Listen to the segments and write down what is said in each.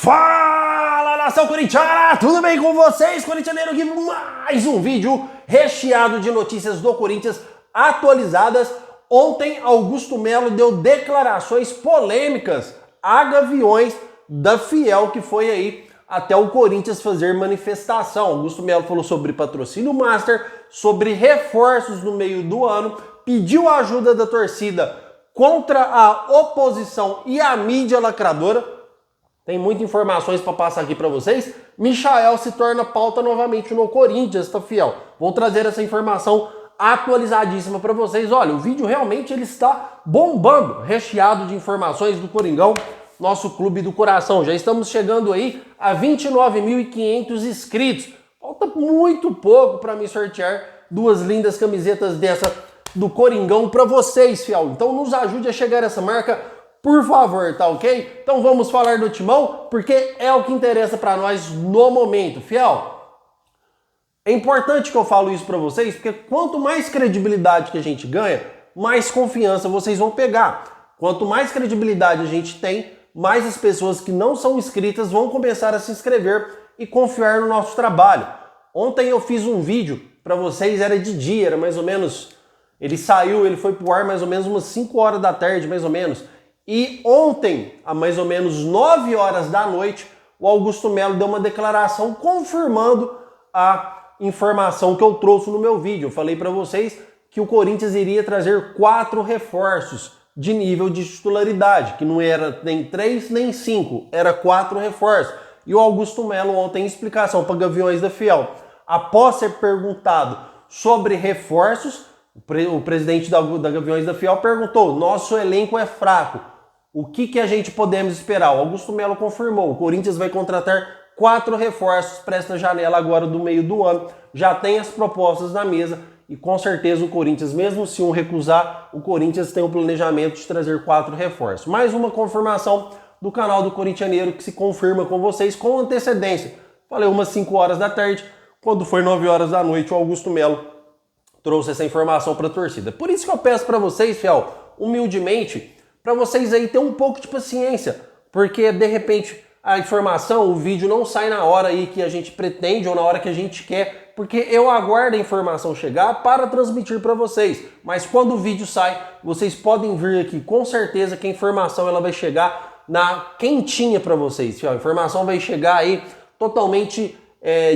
Fala, nação corintiana! Tudo bem com vocês, corintianeiro? Aqui mais um vídeo recheado de notícias do Corinthians atualizadas. Ontem, Augusto Melo deu declarações polêmicas a Gaviões da Fiel, que foi aí até o Corinthians fazer manifestação. Augusto Melo falou sobre patrocínio master, sobre reforços no meio do ano, pediu a ajuda da torcida contra a oposição e a mídia lacradora. Tem muitas informações para passar aqui para vocês. Michael se torna pauta novamente no Corinthians, tá, Fiel? Vou trazer essa informação atualizadíssima para vocês. Olha, o vídeo realmente ele está bombando, recheado de informações do Coringão, nosso clube do coração. Já estamos chegando aí a 29.500 inscritos. Falta muito pouco para me sortear duas lindas camisetas dessa do Coringão para vocês, Fiel. Então nos ajude a chegar a essa marca, por favor, tá ok? Então vamos falar do Timão, porque é o que interessa para nós no momento. Fiel, é importante que eu falo isso para vocês, porque quanto mais credibilidade que a gente ganha, mais confiança vocês vão pegar. Quanto mais credibilidade a gente tem, mais as pessoas que não são inscritas vão começar a se inscrever e confiar no nosso trabalho. Ontem eu fiz um vídeo para vocês, era de dia, era mais ou menos... Ele foi pro ar mais ou menos umas 5 horas da tarde, mais ou menos. E ontem, a mais ou menos 9 horas da noite, o Augusto Melo deu uma declaração confirmando a informação que eu trouxe no meu vídeo. Eu falei para vocês que o Corinthians iria trazer 4 reforços de nível de titularidade, que não era nem 3 nem 5, era 4 reforços. E o Augusto Melo ontem, em explicação para Gaviões da Fiel, após ser perguntado sobre reforços, o presidente da Gaviões da Fiel perguntou: nosso elenco é fraco, o que a gente podemos esperar? O Augusto Melo confirmou: o Corinthians vai contratar 4 reforços para esta janela agora do meio do ano, já tem as propostas na mesa e com certeza o Corinthians, mesmo se um recusar, o Corinthians tem o planejamento de trazer 4 reforços. Mais uma confirmação do canal do Corintianeiro que se confirma com vocês com antecedência. Falei umas 5 horas da tarde, quando foi 9 horas da noite o Augusto Melo trouxe essa informação para a torcida. Por isso que eu peço para vocês, Fiel, humildemente, para vocês aí ter um pouco de paciência, porque de repente a informação, o vídeo não sai na hora aí que a gente pretende ou na hora que a gente quer, porque eu aguardo a informação chegar para transmitir para vocês. Mas quando o vídeo sai, vocês podem vir aqui com certeza que a informação ela vai chegar na quentinha para vocês, Fiel. A informação vai chegar aí totalmente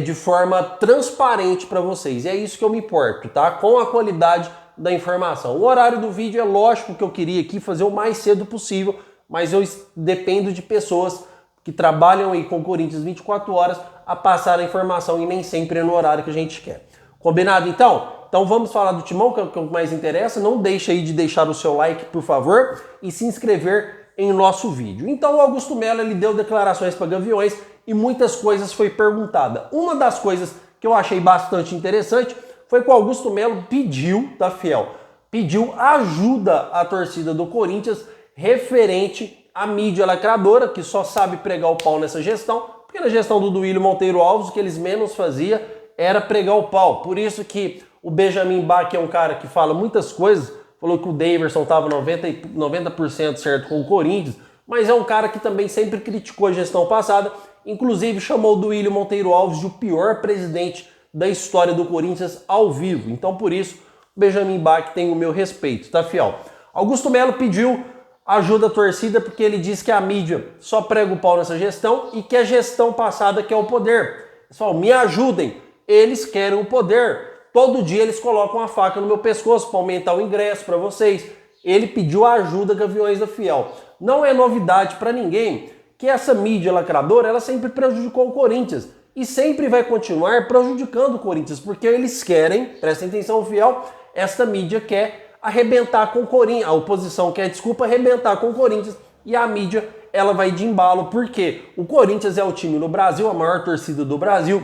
de forma transparente para vocês. E é isso que eu me importo, tá? Com a qualidade da informação. O horário do vídeo é lógico que eu queria aqui fazer o mais cedo possível, mas eu dependo de pessoas que trabalham aí com o Corinthians 24 horas a passar a informação e nem sempre é no horário que a gente quer. Combinado então? Então vamos falar do Timão, que é o que mais interessa. Não deixe aí de deixar o seu like, por favor, e se inscrever em nosso vídeo. Então o Augusto Melo ele deu declarações para Gaviões e muitas coisas foi perguntada. Uma das coisas que eu achei bastante interessante foi que o Augusto Melo pediu, tá, Fiel? Pediu ajuda à torcida do Corinthians referente à mídia lacradora, que só sabe pregar o pau nessa gestão, porque na gestão do Duílio Monteiro Alves o que eles menos faziam era pregar o pau. Por isso que o Benjamin Bach é um cara que fala muitas coisas, falou que o Daverson estava 90% certo com o Corinthians, mas é um cara que também sempre criticou a gestão passada, inclusive chamou o Duílio Monteiro Alves de o pior presidente da história do Corinthians ao vivo. Então por isso o Benjamin Bach tem o meu respeito, tá, Fiel? Augusto Melo pediu ajuda à torcida porque ele diz que a mídia só prega o pau nessa gestão e que a gestão passada quer o poder. Pessoal, me ajudem, eles querem o poder. Todo dia eles colocam a faca no meu pescoço para aumentar o ingresso para vocês. Ele pediu ajuda a Gaviões da Fiel. Não é novidade para ninguém que essa mídia lacradora ela sempre prejudicou o Corinthians e sempre vai continuar prejudicando o Corinthians, porque eles querem, prestem atenção, Fiel, esta mídia quer arrebentar com o Corinthians, a oposição quer, arrebentar com o Corinthians e a mídia ela vai de embalo, porque o Corinthians é o time no Brasil, a maior torcida do Brasil,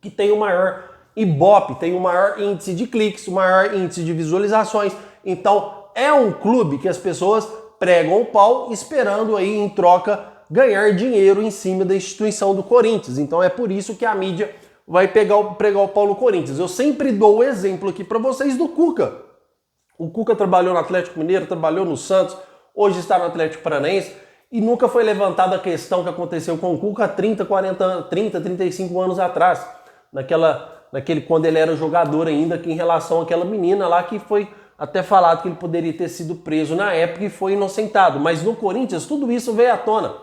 que tem o maior Ibope, tem o maior índice de cliques, o maior índice de visualizações, então é um clube que as pessoas pregam o pau esperando aí em troca ganhar dinheiro em cima da instituição do Corinthians. Então é por isso que a mídia vai pregar o pau no Corinthians. Eu sempre dou o exemplo aqui para vocês do Cuca. O Cuca trabalhou no Atlético Mineiro, trabalhou no Santos, hoje está no Atlético Paranaense e nunca foi levantada a questão que aconteceu com o Cuca há 35 anos atrás, quando ele era jogador ainda, que em relação àquela menina lá que foi até falado que ele poderia ter sido preso na época e foi inocentado. Mas no Corinthians tudo isso veio à tona,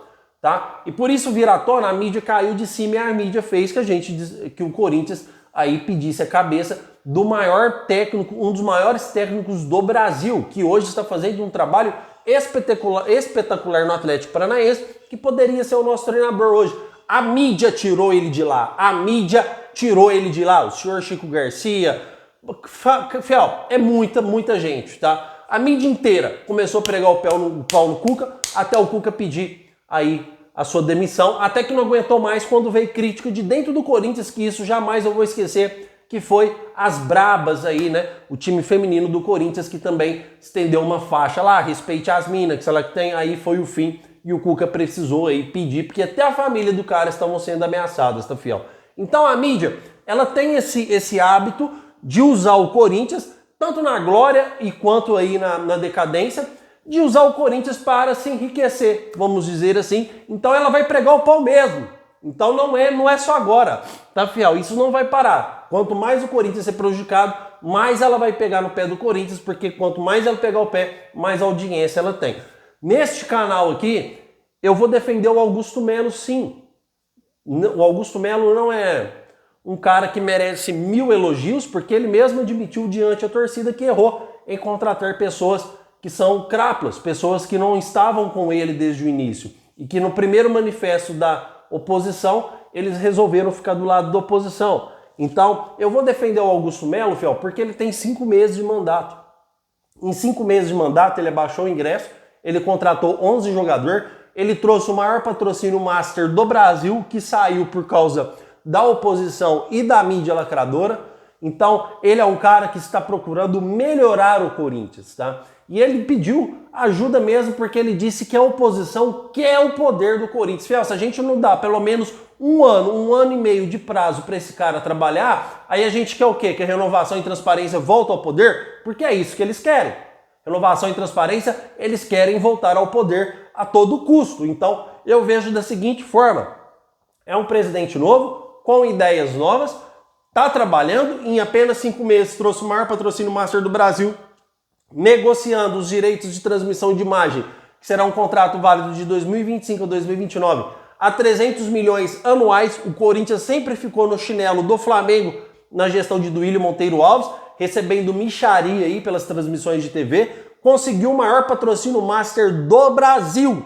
tá? E por isso vir à tona, a mídia caiu de cima e a mídia fez que o Corinthians aí pedisse a cabeça do maior técnico, um dos maiores técnicos do Brasil, que hoje está fazendo um trabalho espetacular no Atlético Paranaense, que poderia ser o nosso treinador hoje. A mídia tirou ele de lá. O senhor Chico Garcia. Fiel, é muita gente, tá? A mídia inteira começou a pregar o pau no Cuca, até o Cuca pedir aí a sua demissão, até que não aguentou mais quando veio crítica de dentro do Corinthians, que isso jamais eu vou esquecer, que foi as brabas aí, né? O time feminino do Corinthians que também estendeu uma faixa lá, respeite as minas, que se ela tem, aí foi o fim e o Cuca precisou aí pedir, porque até a família do cara estavam sendo ameaçadas, tá, Fiel? Então a mídia, ela tem esse hábito de usar o Corinthians, tanto na glória e quanto aí na decadência, de usar o Corinthians para se enriquecer, vamos dizer assim. Então ela vai pregar o pau mesmo. Então não é só agora, tá, Fiel? Isso não vai parar. Quanto mais o Corinthians ser prejudicado, mais ela vai pegar no pé do Corinthians, porque quanto mais ela pegar o pé, mais audiência ela tem. Neste canal aqui, eu vou defender o Augusto Melo, sim. O Augusto Melo não é um cara que merece 1000 elogios, porque ele mesmo admitiu diante da torcida que errou em contratar pessoas que são crápulas, pessoas que não estavam com ele desde o início e que no primeiro manifesto da oposição eles resolveram ficar do lado da oposição. Então eu vou defender o Augusto Melo, Fiel, porque ele tem 5 meses de mandato. Em 5 meses de mandato ele abaixou o ingresso, ele contratou 11 jogadores, ele trouxe o maior patrocínio master do Brasil, que saiu por causa da oposição e da mídia lacradora. Então ele é um cara que está procurando melhorar o Corinthians, tá? E ele pediu ajuda mesmo porque ele disse que a oposição quer o poder do Corinthians. Fiel, se a gente não dá pelo menos um ano e meio de prazo para esse cara trabalhar, aí a gente quer o quê? Que a renovação e transparência voltem ao poder? Porque é isso que eles querem. Renovação e transparência, eles querem voltar ao poder a todo custo. Então eu vejo da seguinte forma: é um presidente novo, com ideias novas, está trabalhando, em apenas 5 meses trouxe o maior patrocínio master do Brasil, negociando os direitos de transmissão de imagem, que será um contrato válido de 2025 a 2029, a 300 milhões anuais. O Corinthians sempre ficou no chinelo do Flamengo na gestão de Duílio Monteiro Alves, recebendo mixaria aí pelas transmissões de TV, conseguiu o maior patrocínio master do Brasil,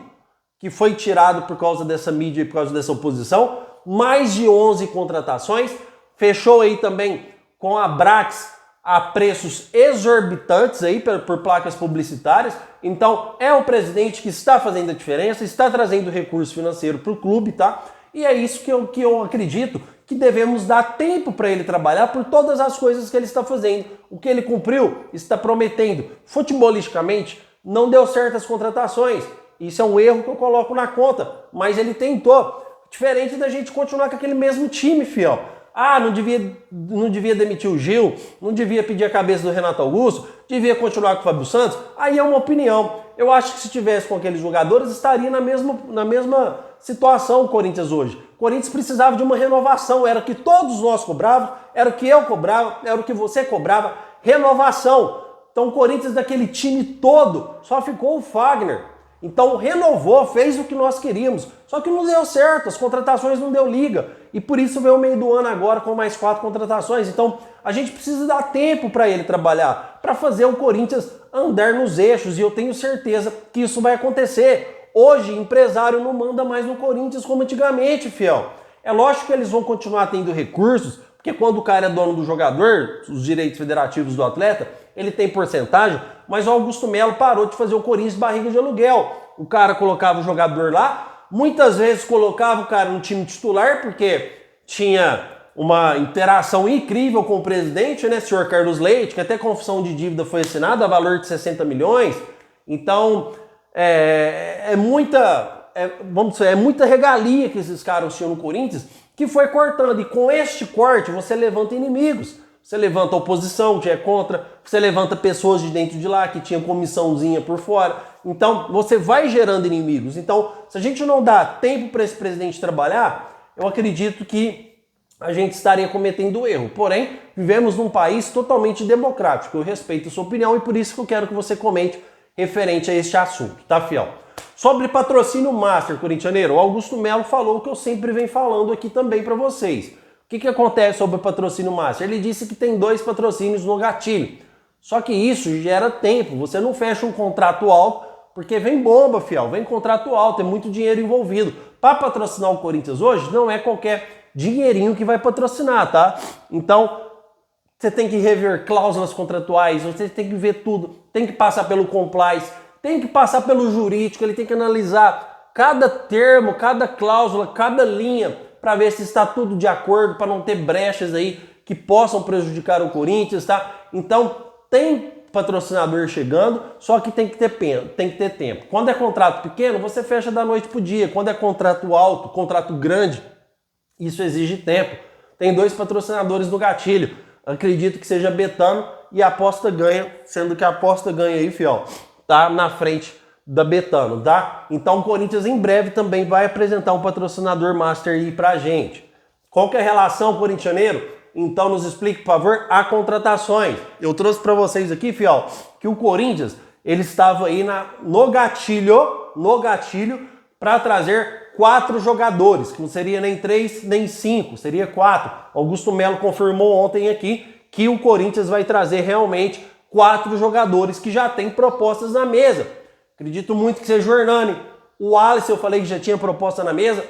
que foi tirado por causa dessa mídia e por causa dessa oposição, mais de 11 contratações, fechou aí também com a Brax a preços exorbitantes aí por placas publicitárias. Então é um presidente que está fazendo a diferença, está trazendo recurso financeiro para o clube, tá? E é isso que eu acredito, que devemos dar tempo para ele trabalhar por todas as coisas que ele está fazendo. O que ele cumpriu, está prometendo. Futebolisticamente, não deu certas contratações. Isso é um erro que eu coloco na conta, mas ele tentou. Diferente da gente continuar com aquele mesmo time, Fiel. Ah, não devia demitir o Gil, não devia pedir a cabeça do Renato Augusto, devia continuar com o Fábio Santos. Aí é uma opinião. Eu acho que se tivesse com aqueles jogadores, estaria na mesma situação o Corinthians hoje. O Corinthians precisava de uma renovação, era o que todos nós cobrávamos, era o que eu cobrava, era o que você cobrava, renovação. Então o Corinthians daquele time todo, só ficou o Fagner. Então renovou, fez o que nós queríamos, só que não deu certo, as contratações não deu liga, e por isso veio o meio do ano agora com mais 4 contratações. Então a gente precisa dar tempo para ele trabalhar, para fazer o Corinthians andar nos eixos, e eu tenho certeza que isso vai acontecer. Hoje, empresário não manda mais no Corinthians como antigamente, Fiel. É lógico que eles vão continuar tendo recursos, porque quando o cara é dono do jogador, os direitos federativos do atleta, ele tem porcentagem, mas o Augusto Melo parou de fazer o Corinthians barriga de aluguel. O cara colocava o jogador lá, muitas vezes colocava o cara no time titular, porque tinha uma interação incrível com o presidente, né, senhor Carlos Leite, que até confissão de dívida foi assinada a valor de 60 milhões. Então, é muita regalia que esses caras tinham no Corinthians, que foi cortando. E com este corte, você levanta inimigos. Você levanta a oposição, que é contra, você levanta pessoas de dentro de lá, que tinha comissãozinha por fora, Então, você vai gerando inimigos. Então, se a gente não dá tempo para esse presidente trabalhar, eu acredito que a gente estaria cometendo erro. Porém, vivemos num país totalmente democrático. Eu respeito a sua opinião e por isso que eu quero que você comente referente a este assunto, tá, fiel? Sobre patrocínio master, corintianeiro, o Augusto Melo falou o que eu sempre venho falando aqui também para vocês. O que acontece sobre o patrocínio master? Ele disse que tem 2 patrocínios no gatilho. Só que isso gera tempo. Você não fecha um contrato alto, porque vem bomba, fiel. Vem contrato alto, é muito dinheiro envolvido. Para patrocinar o Corinthians hoje, não é qualquer dinheirinho que vai patrocinar, tá? Então, você tem que rever cláusulas contratuais, você tem que ver tudo, tem que passar pelo compliance, tem que passar pelo jurídico, ele tem que analisar cada termo, cada cláusula, cada linha, para ver se está tudo de acordo, para não ter brechas aí que possam prejudicar o Corinthians, tá? Então, tem patrocinador chegando, só que tem que ter tempo. Quando é contrato pequeno, você fecha da noite pro dia. Quando é contrato alto, contrato grande, isso exige tempo. Tem 2 patrocinadores no gatilho. Acredito que seja Betano e a Aposta Ganha, sendo que a Aposta Ganha aí, fiel, tá na frente da Betano, tá? Então o Corinthians em breve também vai apresentar um patrocinador master aí pra gente. Qual que é a relação, corintianeiro? Então nos explique, por favor, a contratações. Eu trouxe para vocês aqui, fiel, que o Corinthians, ele estava aí no gatilho para trazer 4 jogadores, que não seria nem 3, nem 5, seria 4. Augusto Melo confirmou ontem aqui que o Corinthians vai trazer realmente 4 jogadores que já têm propostas na mesa. Acredito muito que seja o Hernani. O Alisson, eu falei que já tinha proposta na mesa.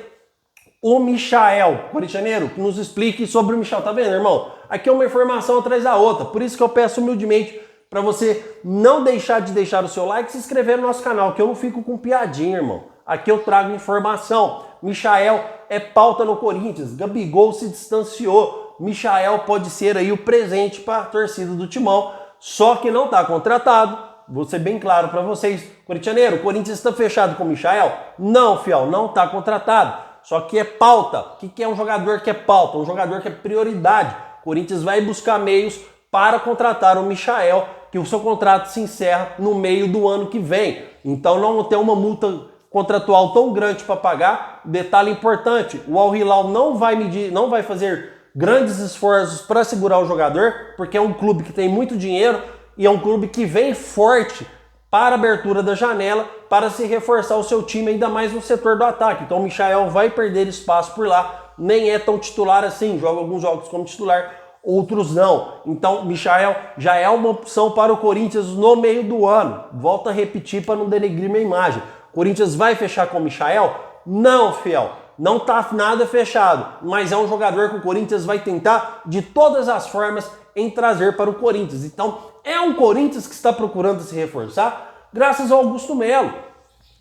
O Michael, corintianeiro, que nos explique sobre o Michael. Tá vendo, irmão? Aqui é uma informação atrás da outra. Por isso que eu peço humildemente para você não deixar de deixar o seu like e se inscrever no nosso canal, que eu não fico com piadinha, irmão. Aqui eu trago informação. Michael é pauta no Corinthians. Gabigol se distanciou. Michael pode ser aí o presente para a torcida do Timão. Só que não está contratado. Vou ser bem claro para vocês. Corintianeiro, o Corinthians está fechado com o Michael? Não, fiel, não está contratado. Só que é pauta. O que é um jogador que é pauta? Um jogador que é prioridade. O Corinthians vai buscar meios para contratar o Michael, que o seu contrato se encerra no meio do ano que vem. Então não tem uma multa contratual tão grande para pagar. Detalhe importante, o Al Hilal não vai fazer grandes esforços para segurar o jogador, porque é um clube que tem muito dinheiro e é um clube que vem forte para a abertura da janela, para se reforçar o seu time ainda mais no setor do ataque. Então o Michael vai perder espaço por lá, nem é tão titular assim, joga alguns jogos como titular, outros não. Então o Michael já é uma opção para o Corinthians no meio do ano. Volto a repetir para não denegrir minha imagem. Corinthians vai fechar com o Michael? Não, fiel. Não tá nada fechado. Mas é um jogador que o Corinthians vai tentar de todas as formas em trazer para o Corinthians. Então, é um Corinthians que está procurando se reforçar graças ao Augusto Melo.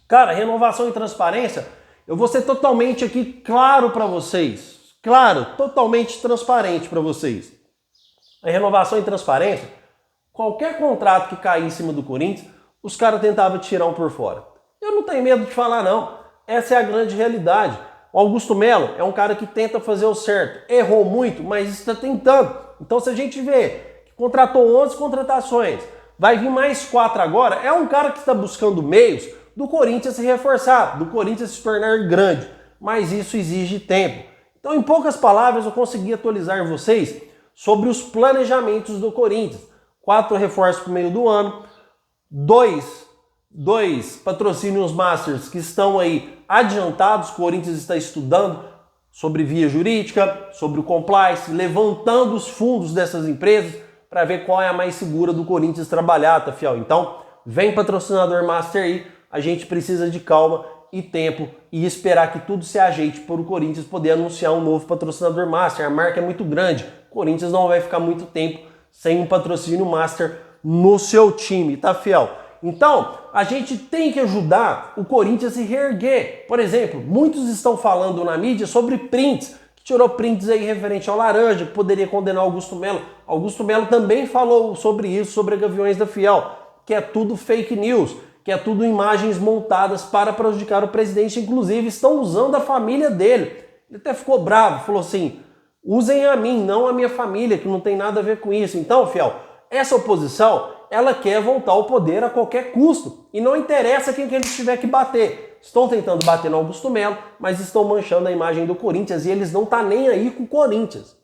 Cara, renovação e transparência, eu vou ser totalmente aqui claro para vocês. Claro, totalmente transparente para vocês. A renovação e transparência, qualquer contrato que cair em cima do Corinthians, os caras tentavam tirar um por fora. Eu não tenho medo de falar, não. Essa é a grande realidade. O Augusto Melo é um cara que tenta fazer o certo. Errou muito, mas está tentando. Então, se a gente vê que contratou 11 contratações, vai vir mais 4 agora, é um cara que está buscando meios do Corinthians se reforçar, do Corinthians se tornar grande. Mas isso exige tempo. Então, em poucas palavras, eu consegui atualizar vocês sobre os planejamentos do Corinthians. 4 reforços por meio do ano, 2 patrocínios masters que estão aí adiantados. O Corinthians está estudando sobre via jurídica, sobre o compliance, levantando os fundos dessas empresas para ver qual é a mais segura do Corinthians trabalhar, tá, fiel? Então, vem patrocinador master aí, a gente precisa de calma e tempo e esperar que tudo se ajeite para o Corinthians poder anunciar um novo patrocinador master. A marca é muito grande, o Corinthians não vai ficar muito tempo sem um patrocínio master no seu time, tá, fiel? Então, a gente tem que ajudar o Corinthians a se reerguer. Por exemplo, muitos estão falando na mídia sobre prints, que tirou prints aí referente ao Laranja, que poderia condenar Augusto Melo. Augusto Melo também falou sobre isso, sobre a Gaviões da Fiel, que é tudo fake news, que é tudo imagens montadas para prejudicar o presidente. Inclusive, estão usando a família dele. Ele até ficou bravo, falou assim, usem a mim, não a minha família, que não tem nada a ver com isso. Então, fiel, essa oposição ela quer voltar ao poder a qualquer custo. E não interessa quem que eles tiver que bater. Estão tentando bater no Augusto Melo, mas estão manchando a imagem do Corinthians e eles não estão nem aí com o Corinthians.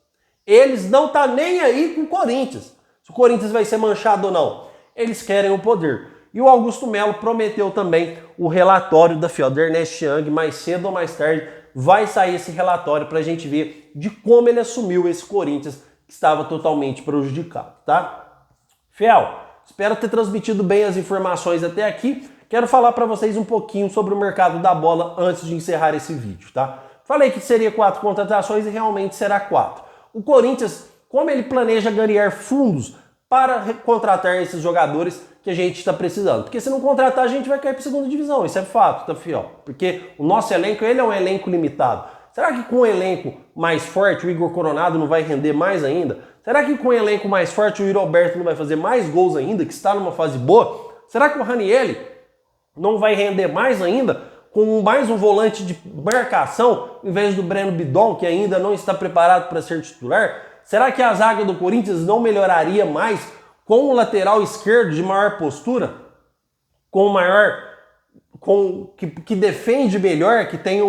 Eles não estão nem aí com o Corinthians. Se o Corinthians vai ser manchado ou não. Eles querem o poder. E o Augusto Melo prometeu também o relatório da FIOL, Ernest Young, mais cedo ou mais tarde vai sair esse relatório para a gente ver de como ele assumiu esse Corinthians que estava totalmente prejudicado, tá? Fiel, espero ter transmitido bem as informações até aqui. Quero falar para vocês um pouquinho sobre o mercado da bola antes de encerrar esse vídeo, tá? Falei que seria 4 contratações e realmente será 4. O Corinthians, como ele planeja ganhar fundos para contratar esses jogadores que a gente está precisando? Porque se não contratar, a gente vai cair para a segunda divisão. Isso é fato, tá, fiel? Porque o nosso elenco, ele é um elenco limitado. Será que com um elenco mais forte o Igor Coronado não vai render mais ainda? Será que com um elenco mais forte o Yuri Alberto não vai fazer mais gols ainda, que está numa fase boa? Será que o Ranieri não vai render mais ainda com mais um volante de marcação em vez do Breno Bidon, que ainda não está preparado para ser titular? Será que a zaga do Corinthians não melhoraria mais com o lateral esquerdo de maior postura? Que defende melhor, que tem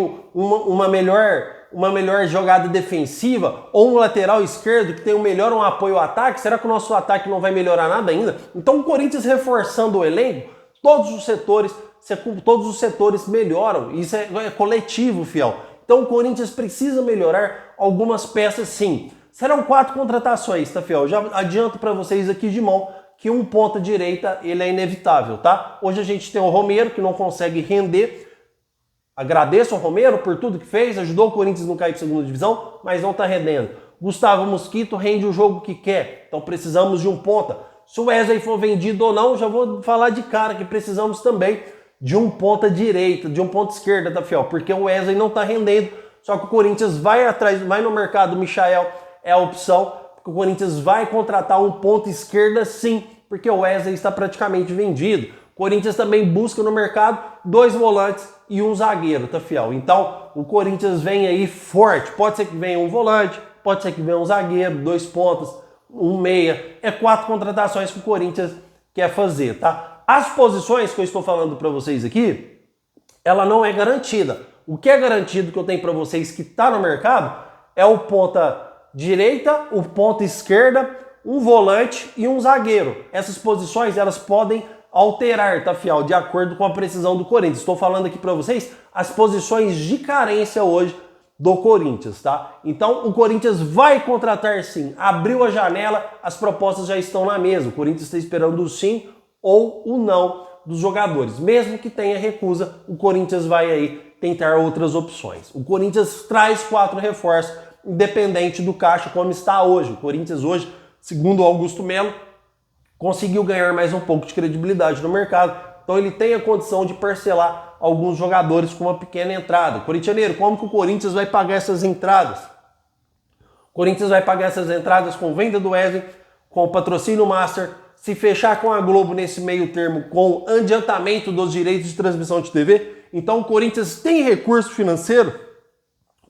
uma melhor jogada defensiva, ou um lateral esquerdo que tem um apoio ao ataque? Será que o nosso ataque não vai melhorar nada ainda? Então o Corinthians reforçando o elenco, todos os setores melhoram. Isso é coletivo, fiel. Então o Corinthians precisa melhorar algumas peças, sim. Serão 4 contratações, tá, fiel? Já adianto para vocês aqui de mão que um ponta direita ele é inevitável, tá? Hoje a gente tem o Romero, que não consegue render. Agradeço ao Romero por tudo que fez, ajudou o Corinthians a não cair para a segunda divisão, mas não tá rendendo. Gustavo Mosquito rende o jogo que quer, então precisamos de um ponta. Se o Wesley for vendido ou não, já vou falar de cara que precisamos também de um ponta direita, de um ponta esquerda, tá, fiel? Porque o Wesley não tá rendendo, só que o Corinthians vai atrás, vai no mercado, o Michael é a opção, porque o Corinthians vai contratar um ponta esquerda sim, porque o Wesley está praticamente vendido. O Corinthians também busca no mercado 2 volantes e um zagueiro, tá, fiel? Então o Corinthians vem aí forte, pode ser que venha um volante, pode ser que venha um zagueiro, 2 pontas, um meia, é 4 contratações que o Corinthians quer fazer, tá? As posições que eu estou falando para vocês aqui, ela não é garantida. O que é garantido que eu tenho para vocês que está no mercado é o ponta direita, o ponta esquerda, um volante e um zagueiro. Essas posições elas podem alterar, tá, fiel? De acordo com a precisão do Corinthians. Estou falando aqui para vocês as posições de carência hoje do Corinthians, tá? Então o Corinthians vai contratar sim. Abriu a janela, as propostas já estão na mesa. O Corinthians está esperando o sim ou o não dos jogadores. Mesmo que tenha recusa, o Corinthians vai aí tentar outras opções. O Corinthians traz 4 reforços, independente do caixa como está hoje. O Corinthians hoje, segundo o Augusto Melo, conseguiu ganhar mais um pouco de credibilidade no mercado. Então ele tem a condição de parcelar alguns jogadores com uma pequena entrada. Corintianeiro, como que o Corinthians vai pagar essas entradas? O Corinthians vai pagar essas entradas com venda do Wesley, com o patrocínio Master, se fechar com a Globo nesse meio termo, com adiantamento dos direitos de transmissão de TV. Então o Corinthians tem recurso financeiro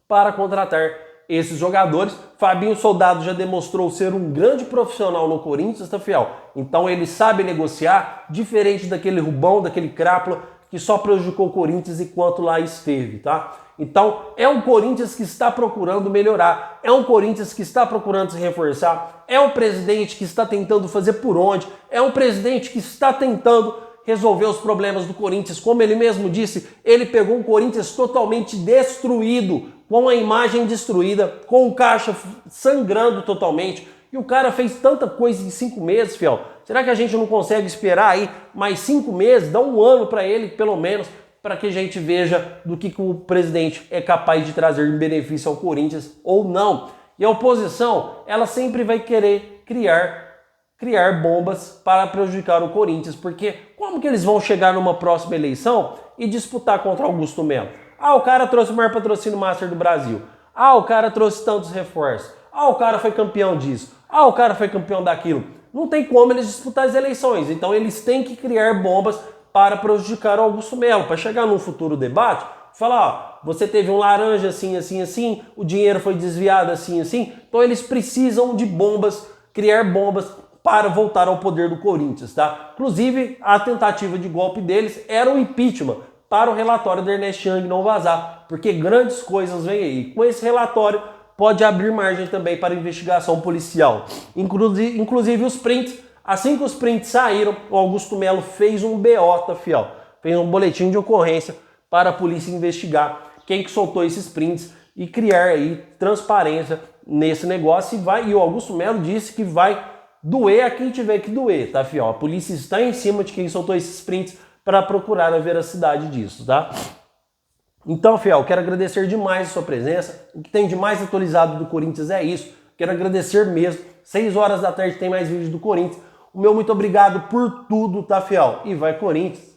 para contratar esses jogadores. Fabinho Soldado já demonstrou ser um grande profissional no Corinthians, tá, fiel? Então ele sabe negociar, diferente daquele Rubão, daquele Crápula, que só prejudicou o Corinthians enquanto lá esteve, tá? Então é um Corinthians que está procurando melhorar, é um Corinthians que está procurando se reforçar, é um presidente que está tentando fazer por onde, é um presidente que está tentando resolver os problemas do Corinthians. Como ele mesmo disse, ele pegou um Corinthians totalmente destruído, com a imagem destruída, com o caixa sangrando totalmente. E o cara fez tanta coisa em 5 meses, fiel. Será que a gente não consegue esperar aí mais 5 meses, dar um ano para ele, pelo menos, para que a gente veja do que o presidente é capaz de trazer em benefício ao Corinthians ou não? E a oposição, ela sempre vai querer criar bombas para prejudicar o Corinthians, porque como que eles vão chegar numa próxima eleição e disputar contra Augusto Melo? Ah, o cara trouxe o maior patrocínio Master do Brasil. Ah, o cara trouxe tantos reforços. Ah, o cara foi campeão disso. Ah, o cara foi campeão daquilo. Não tem como eles disputar as eleições. Então eles têm que criar bombas para prejudicar o Augusto Melo, para chegar num futuro debate, falar, ó, você teve um laranja assim, assim, assim, o dinheiro foi desviado assim, assim. Então eles precisam de bombas, criar bombas para voltar ao poder do Corinthians, tá? Inclusive, a tentativa de golpe deles era o impeachment para o relatório do Ernest Young não vazar, porque grandes coisas vêm aí. Com esse relatório, pode abrir margem também para investigação policial. Inclusive os prints, assim que os prints saíram, o Augusto Melo fez um BO, tá, fiel? Fez um boletim de ocorrência para a polícia investigar quem que soltou esses prints e criar aí transparência nesse negócio. E o Augusto Melo disse que vai doer a quem tiver que doer, tá, fiel? A polícia está em cima de quem soltou esses prints para procurar a veracidade disso, tá? Então, fiel, quero agradecer demais a sua presença. O que tem de mais atualizado do Corinthians é isso. Quero agradecer mesmo. 6 horas da tarde tem mais vídeo do Corinthians. O meu muito obrigado por tudo, tá, fiel? E vai Corinthians!